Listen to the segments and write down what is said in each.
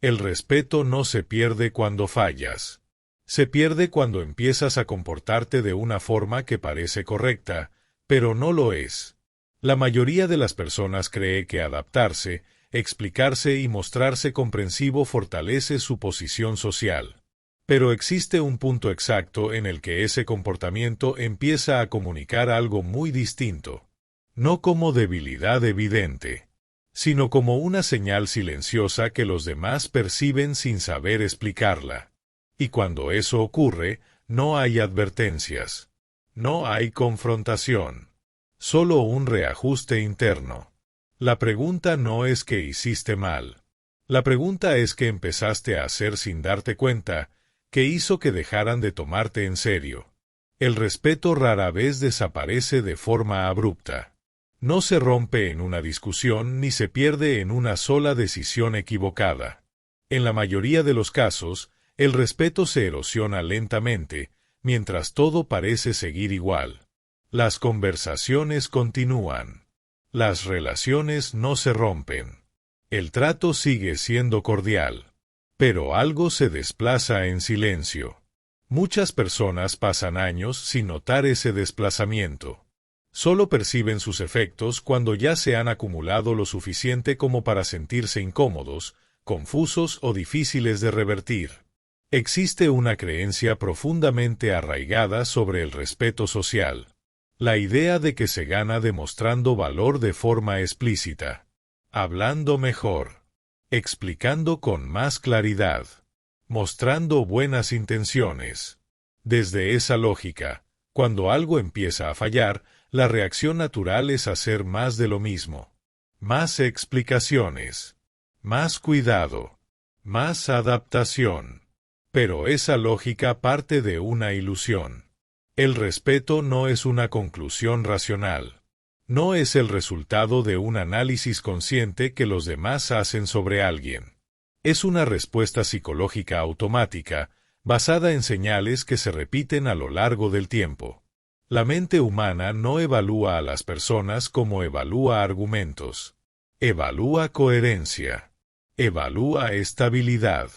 El respeto no se pierde cuando fallas. Se pierde cuando empiezas a comportarte de una forma que parece correcta, pero no lo es. La mayoría de las personas cree que adaptarse, explicarse y mostrarse comprensivo fortalece su posición social. Pero existe un punto exacto en el que ese comportamiento empieza a comunicar algo muy distinto. No como debilidad evidente, sino como una señal silenciosa que los demás perciben sin saber explicarla. Y cuando eso ocurre, no hay advertencias. No hay confrontación. Solo un reajuste interno. La pregunta no es que hiciste mal. La pregunta es que empezaste a hacer sin darte cuenta, que hizo que dejaran de tomarte en serio. El respeto rara vez desaparece de forma abrupta. No se rompe en una discusión ni se pierde en una sola decisión equivocada. En la mayoría de los casos, el respeto se erosiona lentamente, mientras todo parece seguir igual. Las conversaciones continúan. Las relaciones no se rompen. El trato sigue siendo cordial. Pero algo se desplaza en silencio. Muchas personas pasan años sin notar ese desplazamiento. Solo perciben sus efectos cuando ya se han acumulado lo suficiente como para sentirse incómodos, confusos o difíciles de revertir. Existe una creencia profundamente arraigada sobre el respeto social. La idea de que se gana demostrando valor de forma explícita, hablando mejor, explicando con más claridad, mostrando buenas intenciones. Desde esa lógica, cuando algo empieza a fallar, la reacción natural es hacer más de lo mismo. Más explicaciones, más cuidado, más adaptación. Pero esa lógica parte de una ilusión. El respeto no es una conclusión racional. No es el resultado de un análisis consciente que los demás hacen sobre alguien. Es una respuesta psicológica automática, basada en señales que se repiten a lo largo del tiempo. La mente humana no evalúa a las personas como evalúa argumentos. Evalúa coherencia. Evalúa estabilidad.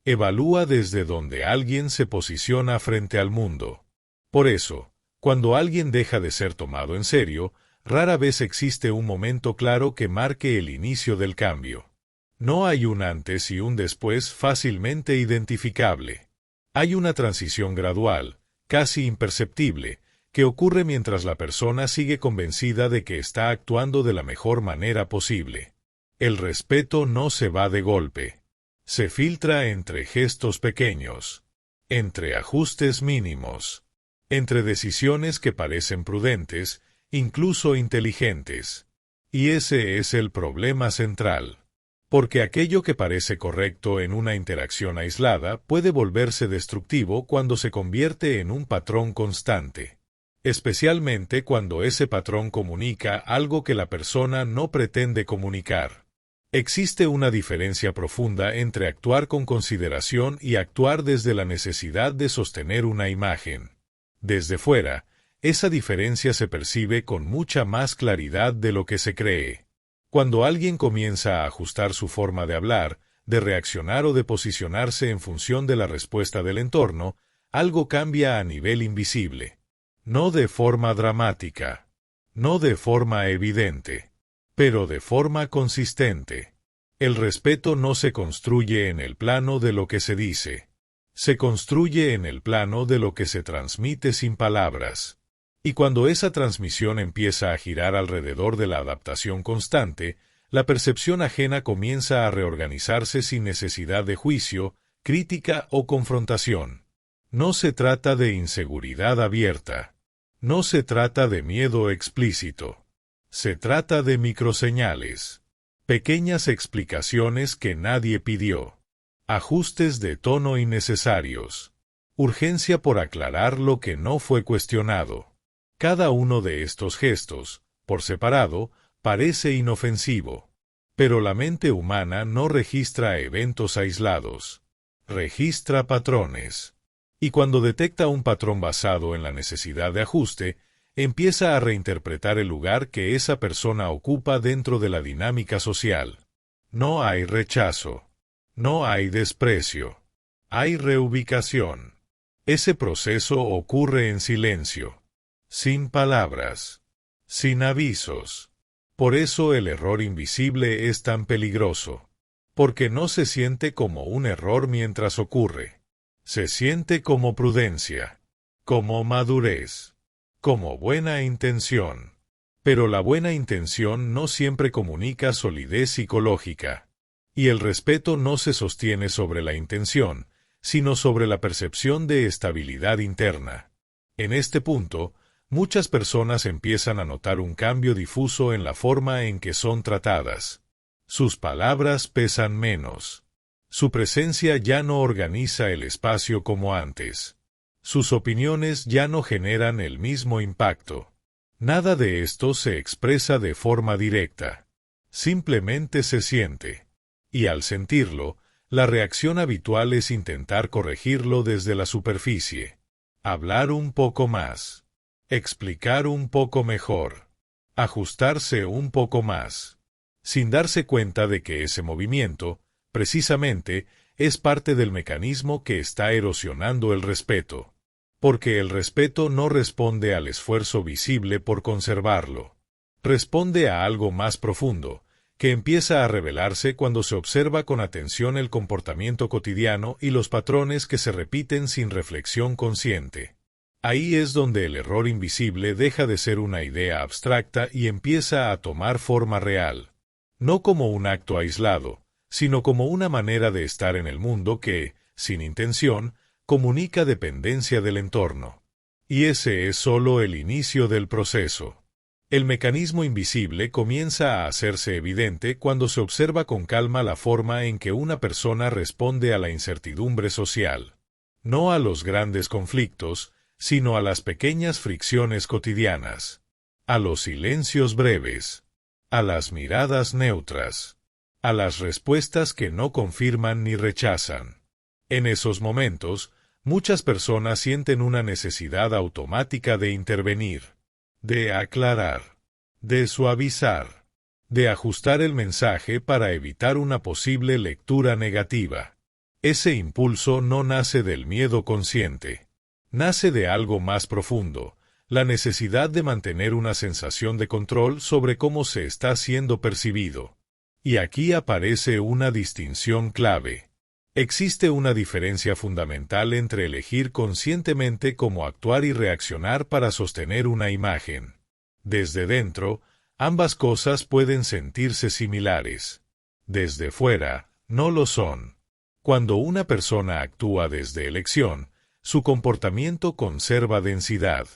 Evalúa desde donde alguien se posiciona frente al mundo. Por eso, cuando alguien deja de ser tomado en serio, rara vez existe un momento claro que marque el inicio del cambio. No hay un antes y un después fácilmente identificable. Hay una transición gradual, casi imperceptible, que ocurre mientras la persona sigue convencida de que está actuando de la mejor manera posible. El respeto no se va de golpe. Se filtra entre gestos pequeños, entre ajustes mínimos, entre decisiones que parecen prudentes, incluso inteligentes. Y ese es el problema central. Porque aquello que parece correcto en una interacción aislada puede volverse destructivo cuando se convierte en un patrón constante. Especialmente cuando ese patrón comunica algo que la persona no pretende comunicar. Existe una diferencia profunda entre actuar con consideración y actuar desde la necesidad de sostener una imagen. Desde fuera, esa diferencia se percibe con mucha más claridad de lo que se cree. Cuando alguien comienza a ajustar su forma de hablar, de reaccionar o de posicionarse en función de la respuesta del entorno, algo cambia a nivel invisible. No de forma dramática, no de forma evidente, pero de forma consistente. El respeto no se construye en el plano de lo que se dice. Se construye en el plano de lo que se transmite sin palabras. Y cuando esa transmisión empieza a girar alrededor de la adaptación constante, la percepción ajena comienza a reorganizarse sin necesidad de juicio, crítica o confrontación. No se trata de inseguridad abierta. No se trata de miedo explícito. Se trata de microseñales. Pequeñas explicaciones que nadie pidió. Ajustes de tono innecesarios. Urgencia por aclarar lo que no fue cuestionado. Cada uno de estos gestos, por separado, parece inofensivo. Pero la mente humana no registra eventos aislados. Registra patrones. Y cuando detecta un patrón basado en la necesidad de ajuste, empieza a reinterpretar el lugar que esa persona ocupa dentro de la dinámica social. No hay rechazo. No hay desprecio. Hay reubicación. Ese proceso ocurre en silencio, sin palabras, sin avisos. Por eso el error invisible es tan peligroso, porque no se siente como un error mientras ocurre. Se siente como prudencia, como madurez, como buena intención. Pero la buena intención no siempre comunica solidez psicológica. Y el respeto no se sostiene sobre la intención, sino sobre la percepción de estabilidad interna. En este punto, muchas personas empiezan a notar un cambio difuso en la forma en que son tratadas. Sus palabras pesan menos. Su presencia ya no organiza el espacio como antes. Sus opiniones ya no generan el mismo impacto. Nada de esto se expresa de forma directa. Simplemente se siente. Y al sentirlo, la reacción habitual es intentar corregirlo desde la superficie. Hablar un poco más. Explicar un poco mejor. Ajustarse un poco más. Sin darse cuenta de que ese movimiento, precisamente, es parte del mecanismo que está erosionando el respeto. Porque el respeto no responde al esfuerzo visible por conservarlo. Responde a algo más profundo, que empieza a revelarse cuando se observa con atención el comportamiento cotidiano y los patrones que se repiten sin reflexión consciente. Ahí es donde el error invisible deja de ser una idea abstracta y empieza a tomar forma real. No como un acto aislado, sino como una manera de estar en el mundo que, sin intención, comunica dependencia del entorno. Y ese es solo el inicio del proceso. El mecanismo invisible comienza a hacerse evidente cuando se observa con calma la forma en que una persona responde a la incertidumbre social. No a los grandes conflictos, sino a las pequeñas fricciones cotidianas. A los silencios breves. A las miradas neutras. A las respuestas que no confirman ni rechazan. En esos momentos, muchas personas sienten una necesidad automática de intervenir, de aclarar, de suavizar, de ajustar el mensaje para evitar una posible lectura negativa. Ese impulso no nace del miedo consciente. Nace de algo más profundo, la necesidad de mantener una sensación de control sobre cómo se está siendo percibido. Y aquí aparece una distinción clave. Existe una diferencia fundamental entre elegir conscientemente cómo actuar y reaccionar para sostener una imagen. Desde dentro, ambas cosas pueden sentirse similares. Desde fuera, no lo son. Cuando una persona actúa desde elección, su comportamiento conserva densidad.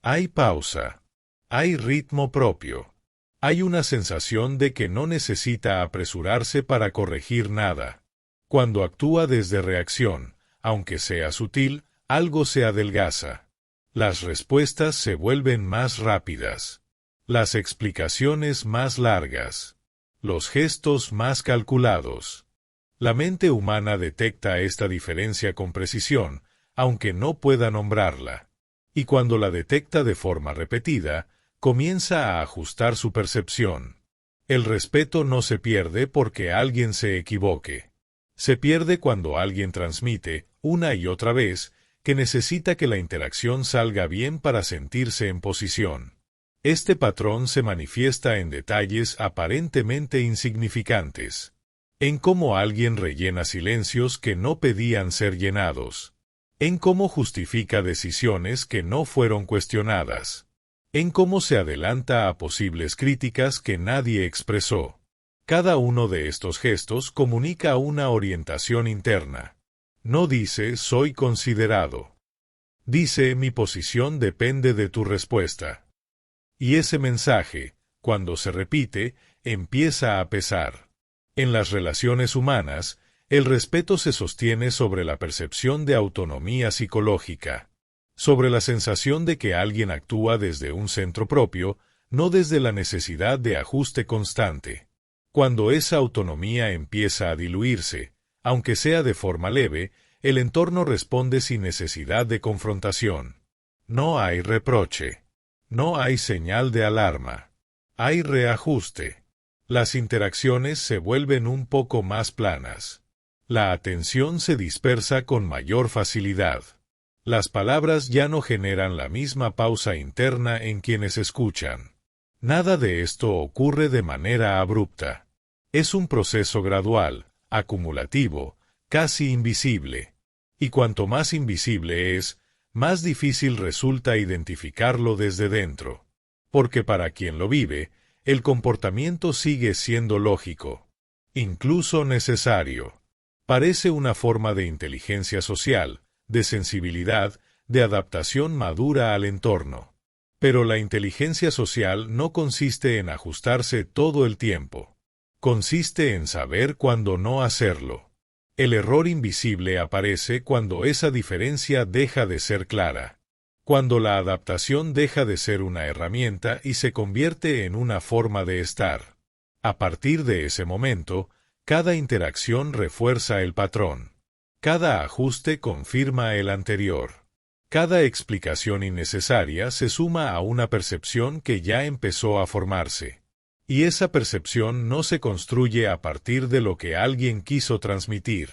Hay pausa. Hay ritmo propio. Hay una sensación de que no necesita apresurarse para corregir nada. Cuando actúa desde reacción, aunque sea sutil, algo se adelgaza. Las respuestas se vuelven más rápidas. Las explicaciones más largas. Los gestos más calculados. La mente humana detecta esta diferencia con precisión, aunque no pueda nombrarla. Y cuando la detecta de forma repetida, comienza a ajustar su percepción. El respeto no se pierde porque alguien se equivoque. Se pierde cuando alguien transmite, una y otra vez, que necesita que la interacción salga bien para sentirse en posición. Este patrón se manifiesta en detalles aparentemente insignificantes. En cómo alguien rellena silencios que no pedían ser llenados. En cómo justifica decisiones que no fueron cuestionadas. En cómo se adelanta a posibles críticas que nadie expresó. Cada uno de estos gestos comunica una orientación interna. No dice soy considerado. Dice mi posición depende de tu respuesta. Y ese mensaje, cuando se repite, empieza a pesar. En las relaciones humanas, el respeto se sostiene sobre la percepción de autonomía psicológica, sobre la sensación de que alguien actúa desde un centro propio, no desde la necesidad de ajuste constante. Cuando esa autonomía empieza a diluirse, aunque sea de forma leve, el entorno responde sin necesidad de confrontación. No hay reproche. No hay señal de alarma. Hay reajuste. Las interacciones se vuelven un poco más planas. La atención se dispersa con mayor facilidad. Las palabras ya no generan la misma pausa interna en quienes escuchan. Nada de esto ocurre de manera abrupta. Es un proceso gradual, acumulativo, casi invisible. Y cuanto más invisible es, más difícil resulta identificarlo desde dentro. Porque para quien lo vive, el comportamiento sigue siendo lógico, incluso necesario. Parece una forma de inteligencia social, de sensibilidad, de adaptación madura al entorno. Pero la inteligencia social no consiste en ajustarse todo el tiempo. Consiste en saber cuándo no hacerlo. El error invisible aparece cuando esa diferencia deja de ser clara. Cuando la adaptación deja de ser una herramienta y se convierte en una forma de estar. A partir de ese momento, cada interacción refuerza el patrón. Cada ajuste confirma el anterior. Cada explicación innecesaria se suma a una percepción que ya empezó a formarse. Y esa percepción no se construye a partir de lo que alguien quiso transmitir.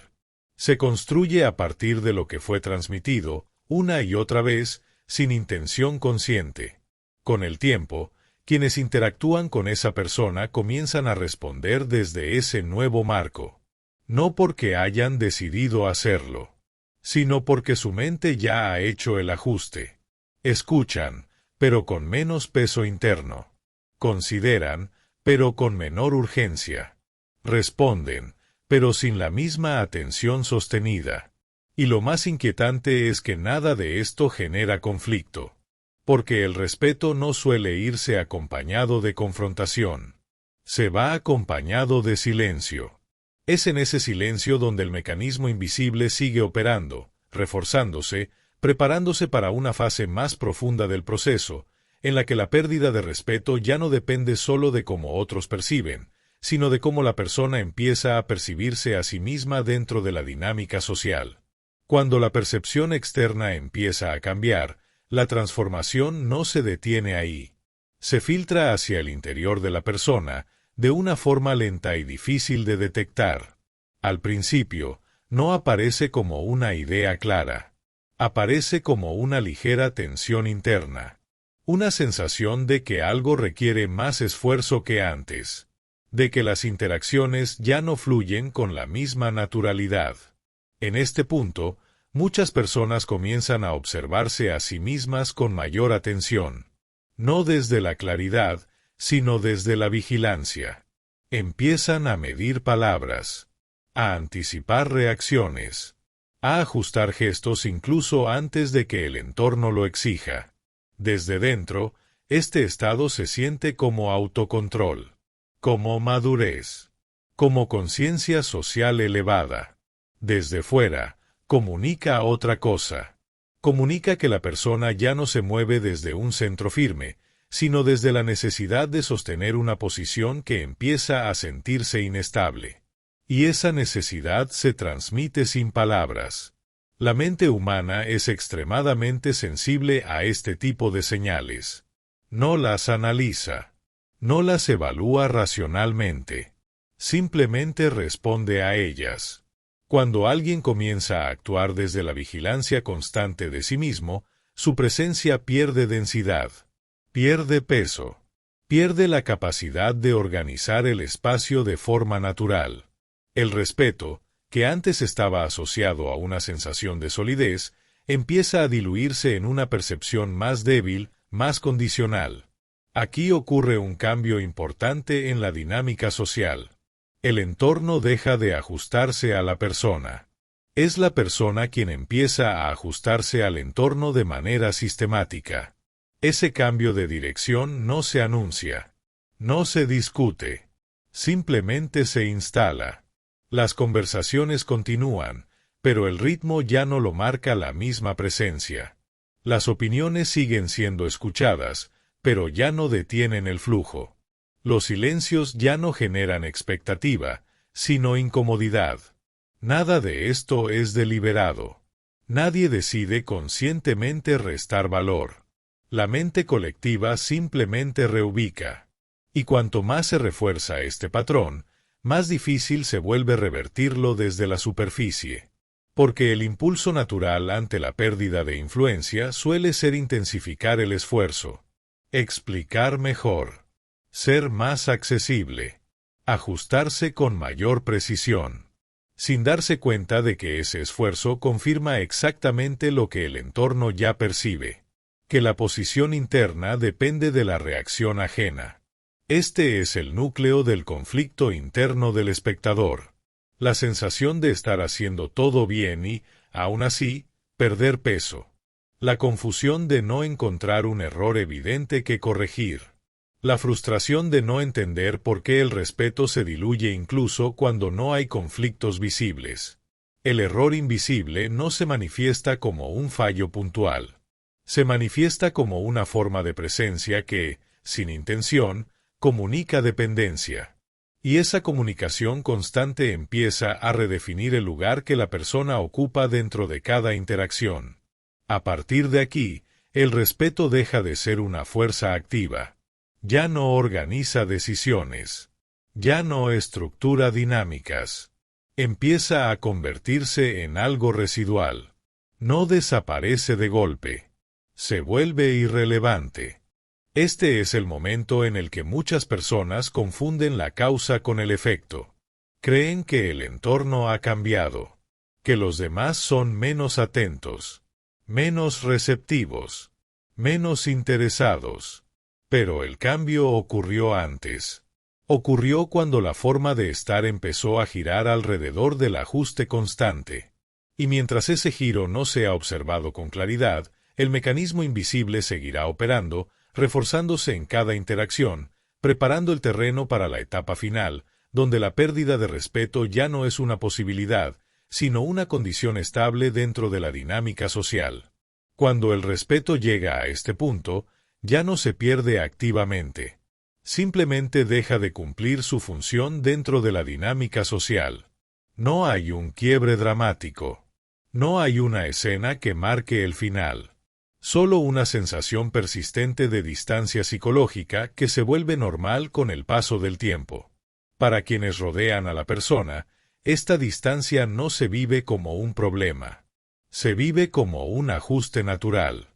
Se construye a partir de lo que fue transmitido, una y otra vez, sin intención consciente. Con el tiempo, quienes interactúan con esa persona comienzan a responder desde ese nuevo marco. No porque hayan decidido hacerlo, sino porque su mente ya ha hecho el ajuste. Escuchan, pero con menos peso interno. Consideran, pero con menor urgencia. Responden, pero sin la misma atención sostenida. Y lo más inquietante es que nada de esto genera conflicto. Porque el respeto no suele irse acompañado de confrontación. Se va acompañado de silencio. Es en ese silencio donde el mecanismo invisible sigue operando, reforzándose, preparándose para una fase más profunda del proceso, en la que la pérdida de respeto ya no depende solo de cómo otros perciben, sino de cómo la persona empieza a percibirse a sí misma dentro de la dinámica social. Cuando la percepción externa empieza a cambiar, la transformación no se detiene ahí. Se filtra hacia el interior de la persona, de una forma lenta y difícil de detectar. Al principio, no aparece como una idea clara. Aparece como una ligera tensión interna. Una sensación de que algo requiere más esfuerzo que antes. De que las interacciones ya no fluyen con la misma naturalidad. En este punto, muchas personas comienzan a observarse a sí mismas con mayor atención. No desde la claridad, sino desde la vigilancia. Empiezan a medir palabras, a anticipar reacciones, a ajustar gestos incluso antes de que el entorno lo exija. Desde dentro, este estado se siente como autocontrol, como madurez, como conciencia social elevada. Desde fuera, comunica otra cosa. Comunica que la persona ya no se mueve desde un centro firme, sino desde la necesidad de sostener una posición que empieza a sentirse inestable. Y esa necesidad se transmite sin palabras. La mente humana es extremadamente sensible a este tipo de señales. No las analiza. No las evalúa racionalmente. Simplemente responde a ellas. Cuando alguien comienza a actuar desde la vigilancia constante de sí mismo, su presencia pierde densidad, pierde peso, pierde la capacidad de organizar el espacio de forma natural. El respeto, que antes estaba asociado a una sensación de solidez, empieza a diluirse en una percepción más débil, más condicional. Aquí ocurre un cambio importante en la dinámica social. El entorno deja de ajustarse a la persona. Es la persona quien empieza a ajustarse al entorno de manera sistemática. Ese cambio de dirección no se anuncia, no se discute, simplemente se instala. Las conversaciones continúan, pero el ritmo ya no lo marca la misma presencia. Las opiniones siguen siendo escuchadas, pero ya no detienen el flujo. Los silencios ya no generan expectativa, sino incomodidad. Nada de esto es deliberado. Nadie decide conscientemente restar valor. La mente colectiva simplemente reubica. Y cuanto más se refuerza este patrón, más difícil se vuelve revertirlo desde la superficie. Porque el impulso natural ante la pérdida de influencia suele ser intensificar el esfuerzo, explicar mejor, ser más accesible, ajustarse con mayor precisión, sin darse cuenta de que ese esfuerzo confirma exactamente lo que el entorno ya percibe, que la posición interna depende de la reacción ajena. Este es el núcleo del conflicto interno del espectador. La sensación de estar haciendo todo bien y, aún así, perder peso. La confusión de no encontrar un error evidente que corregir. La frustración de no entender por qué el respeto se diluye incluso cuando no hay conflictos visibles. El error invisible no se manifiesta como un fallo puntual. Se manifiesta como una forma de presencia que, sin intención, comunica dependencia. Y esa comunicación constante empieza a redefinir el lugar que la persona ocupa dentro de cada interacción. A partir de aquí, el respeto deja de ser una fuerza activa. Ya no organiza decisiones. Ya no estructura dinámicas. Empieza a convertirse en algo residual. No desaparece de golpe. Se vuelve irrelevante. Este es el momento en el que muchas personas confunden la causa con el efecto. Creen que el entorno ha cambiado, que los demás son menos atentos, menos receptivos, menos interesados. Pero el cambio ocurrió antes. Ocurrió cuando la forma de estar empezó a girar alrededor del ajuste constante. Y mientras ese giro no sea observado con claridad, el mecanismo invisible seguirá operando, reforzándose en cada interacción, preparando el terreno para la etapa final, donde la pérdida de respeto ya no es una posibilidad, sino una condición estable dentro de la dinámica social. Cuando el respeto llega a este punto, ya no se pierde activamente. Simplemente deja de cumplir su función dentro de la dinámica social. No hay un quiebre dramático. No hay una escena que marque el final. Solo una sensación persistente de distancia psicológica que se vuelve normal con el paso del tiempo. Para quienes rodean a la persona, esta distancia no se vive como un problema. Se vive como un ajuste natural.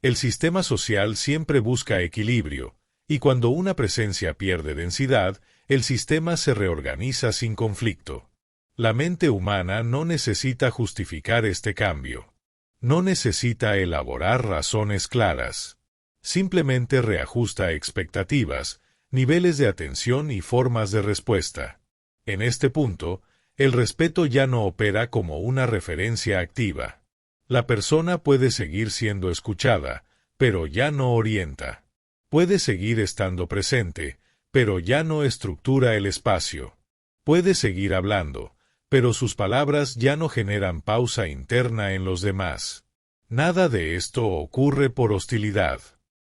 El sistema social siempre busca equilibrio, y cuando una presencia pierde densidad, el sistema se reorganiza sin conflicto. La mente humana no necesita justificar este cambio. No necesita elaborar razones claras. Simplemente reajusta expectativas, niveles de atención y formas de respuesta. En este punto, el respeto ya no opera como una referencia activa. La persona puede seguir siendo escuchada, pero ya no orienta. Puede seguir estando presente, pero ya no estructura el espacio. Puede seguir hablando, pero sus palabras ya no generan pausa interna en los demás. Nada de esto ocurre por hostilidad.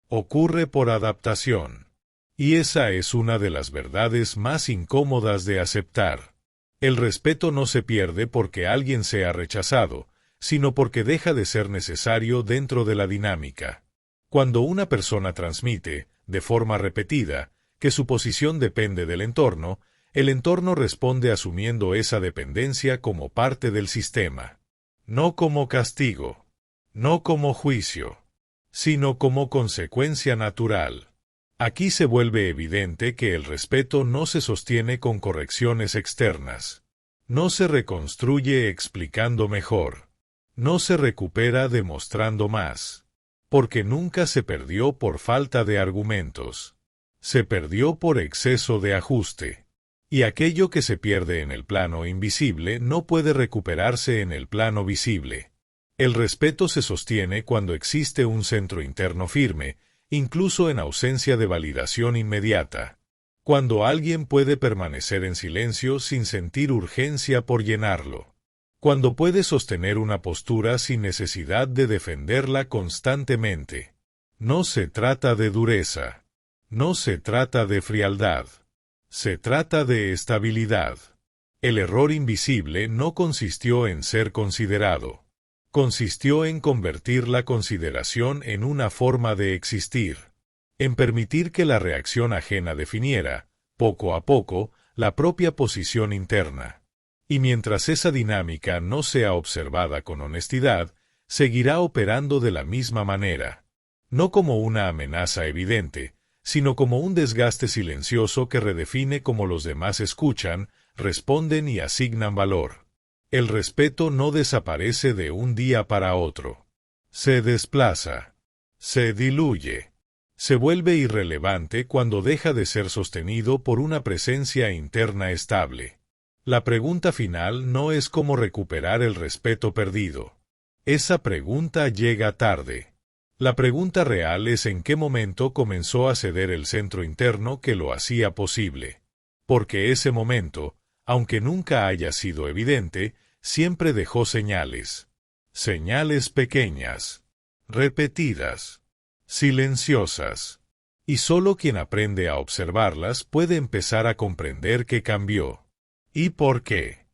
Ocurre por adaptación. Y esa es una de las verdades más incómodas de aceptar. El respeto no se pierde porque alguien sea rechazado, sino porque deja de ser necesario dentro de la dinámica. Cuando una persona transmite, de forma repetida, que su posición depende del entorno, el entorno responde asumiendo esa dependencia como parte del sistema. No como castigo, no como juicio, sino como consecuencia natural. Aquí se vuelve evidente que el respeto no se sostiene con correcciones externas. No se reconstruye explicando mejor. No se recupera demostrando más. Porque nunca se perdió por falta de argumentos. Se perdió por exceso de ajuste. Y aquello que se pierde en el plano invisible no puede recuperarse en el plano visible. El respeto se sostiene cuando existe un centro interno firme, incluso en ausencia de validación inmediata. Cuando alguien puede permanecer en silencio sin sentir urgencia por llenarlo. Cuando puede sostener una postura sin necesidad de defenderla constantemente. No se trata de dureza. No se trata de frialdad. Se trata de estabilidad. El error invisible no consistió en ser considerado. Consistió en convertir la consideración en una forma de existir. En permitir que la reacción ajena definiera, poco a poco, la propia posición interna. Y mientras esa dinámica no sea observada con honestidad, seguirá operando de la misma manera. No como una amenaza evidente, sino como un desgaste silencioso que redefine cómo los demás escuchan, responden y asignan valor. El respeto no desaparece de un día para otro. Se desplaza. Se diluye. Se vuelve irrelevante cuando deja de ser sostenido por una presencia interna estable. La pregunta final no es cómo recuperar el respeto perdido. Esa pregunta llega tarde. La pregunta real es en qué momento comenzó a ceder el centro interno que lo hacía posible. Porque ese momento, aunque nunca haya sido evidente, siempre dejó señales. Señales pequeñas, repetidas, silenciosas. Y solo quien aprende a observarlas puede empezar a comprender que cambió. ¿Y por qué?